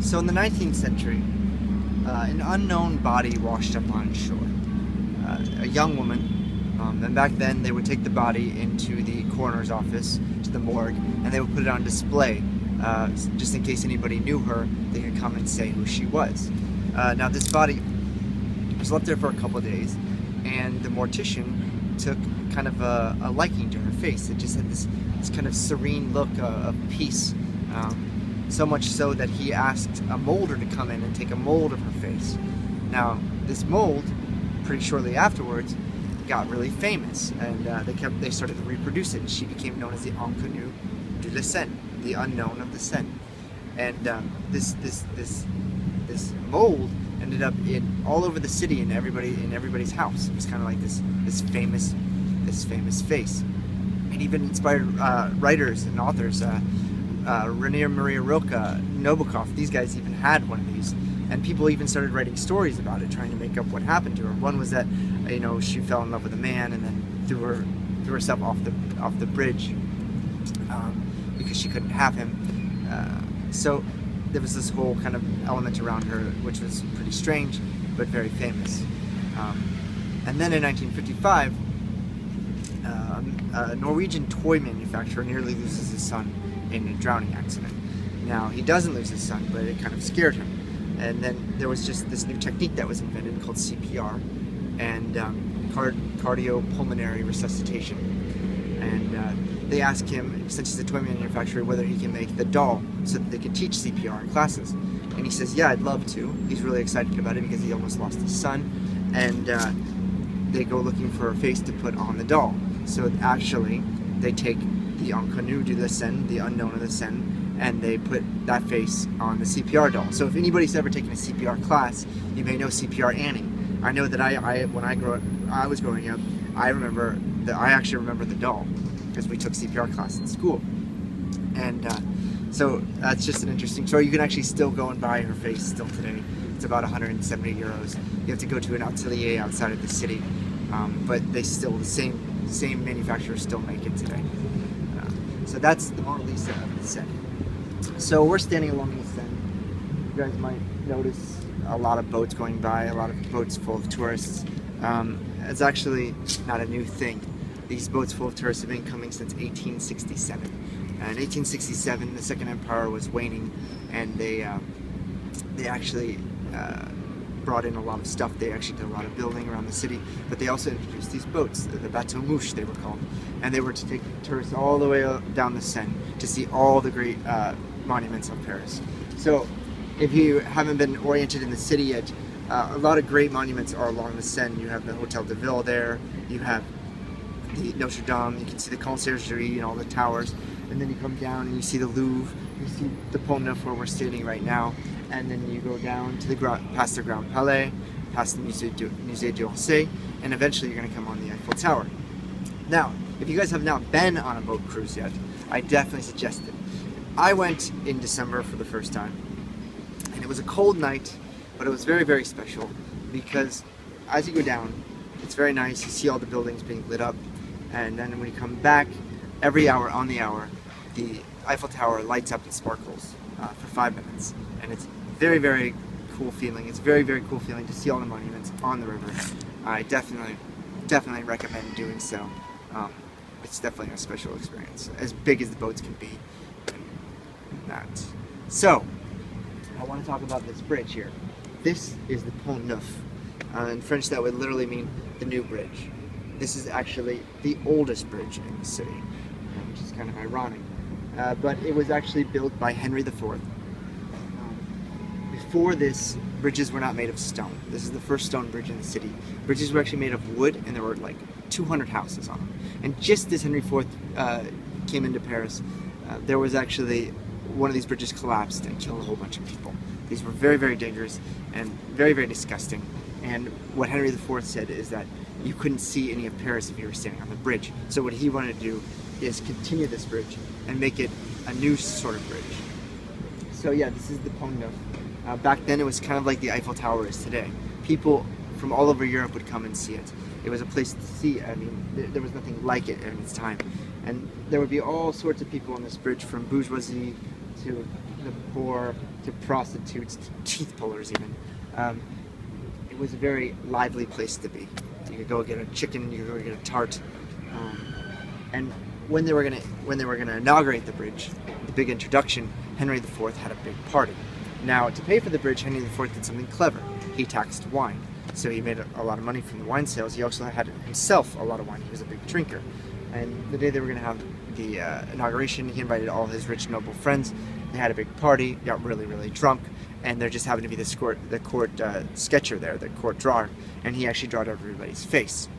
So in the 19th century, an unknown body washed up on shore. A young woman, and back then they would take the body into the coroner's office, to the morgue, and they would put it on display, just in case anybody knew her, they could come and say who she was. Now this body was left there for a couple of days, and the mortician took kind of a liking to her face. It just had this kind of serene look of peace. So much so that he asked a molder to come in and take a mold of her face. Now, this mold, pretty shortly afterwards, got really famous, and they started to reproduce it, and she became known as the Inconnue de la Seine, the unknown of the Seine. And this mold ended up all over the city in everybody's house. It was kind of like this famous face, and even inspired writers and authors. Rainier Maria Rilke, Nabokov, these guys even had one of these, and people even started writing stories about it, trying to make up what happened to her. One was that, she fell in love with a man and then threw herself off the bridge because she couldn't have him. So there was this whole kind of element around her, which was pretty strange, but very famous. And then in 1955, a Norwegian toy manufacturer nearly loses his son in a drowning accident. Now, he doesn't lose his son, but it kind of scared him. And then there was just this new technique that was invented called CPR, and cardiopulmonary resuscitation. And they asked him, since he's a toy manufacturer, whether he can make the doll so that they could teach CPR in classes. And he says, yeah, I'd love to. He's really excited about it because he almost lost his son. And they go looking for a face to put on the doll. So actually, they take the Inconnue de la Seine, the unknown of the Seine, and they put that face on the CPR doll. So if anybody's ever taken a CPR class, you may know CPR Annie. I know that when I was growing up, I actually remember the doll because we took CPR class in school. And so that's just an interesting story. You can actually still go and buy her face still today. It's about 170 euros. You have to go to an atelier outside of the city, but the same manufacturers still make it today. So that's the Mona Lisa of the Seine. So we're standing along the Seine. You guys might notice a lot of boats going by, a lot of boats full of tourists. It's actually not a new thing. These boats full of tourists have been coming since 1867. In 1867, the Second Empire was waning, and they actually brought in a lot of stuff. They actually did a lot of building around the city, but they also introduced these boats, the bateaux mouches they were called, and they were to take tourists all the way down the Seine to see all the great monuments of Paris. So if you haven't been oriented in the city yet, a lot of great monuments are along the Seine. You have the Hotel de Ville there, you have the Notre Dame, you can see the Conciergerie and all the towers, and then you come down and you see the Louvre, you see the Pont Neuf where we're standing right now, and then you go down to past the Grand Palais, past the Musée d'Orsay, and eventually you're going to come on the Eiffel Tower. Now, if you guys have not been on a boat cruise yet, I definitely suggest it. I went in December for the first time, and it was a cold night, but it was very, very special because as you go down, it's very nice. You see all the buildings being lit up, and then when you come back, every hour on the hour, the Eiffel Tower lights up and sparkles for 5 minutes, and it's very, very cool feeling. It's very, very cool feeling to see all the monuments on the river. I definitely recommend doing so. It's definitely a special experience, as big as the boats can be. That. So, I want to talk about this bridge here. This is the Pont Neuf. In French, that would literally mean the new bridge. This is actually the oldest bridge in the city, which is kind of ironic. But it was actually built by Henry IV. Before this, bridges were not made of stone. This is the first stone bridge in the city. Bridges were actually made of wood, and there were like 200 houses on them. And just as Henry IV came into Paris, there was actually one of these bridges collapsed and killed a whole bunch of people. These were very, very dangerous and very, very disgusting. And what Henry IV said is that you couldn't see any of Paris if you were standing on the bridge. So what he wanted to do is continue this bridge and make it a new sort of bridge. So yeah, this is the Pont Neuf. Back then it was kind of like the Eiffel Tower is today. People from all over Europe would come and see it. It was a place to see. I mean, there was nothing like it in its time. And there would be all sorts of people on this bridge, from bourgeoisie to the poor to prostitutes to teeth pullers even. It was a very lively place to be. You could go get a chicken, you could go get a tart, and when they were gonna inaugurate the bridge, the big introduction, Henry IV had a big party. Now, to pay for the bridge, Henry IV did something clever. He taxed wine, so he made a lot of money from the wine sales. He also had himself a lot of wine. He was a big drinker, and the day they were gonna have the inauguration, he invited all his rich noble friends. They had a big party, got really, really drunk, and there just happened to be the court sketcher there, the court drawer, and he actually drawed everybody's face.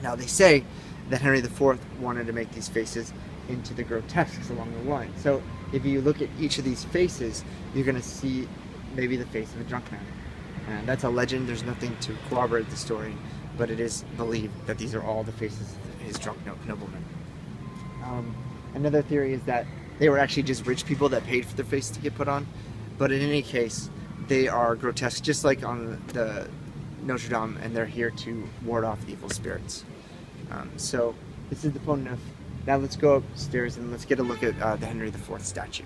Now they say that Henry IV wanted to make these faces into the grotesques along the line. So if you look at each of these faces, you're going to see maybe the face of a drunk man. And that's a legend. There's nothing to corroborate the story, but it is believed that these are all the faces of his drunk noblemen. Another theory is that they were actually just rich people that paid for their face to get put on, but in any case, they are grotesque, just like on the Notre Dame, and they're here to ward off evil spirits. So this is the Pont Neuf. Now let's go upstairs and let's get a look at the Henry IV statue.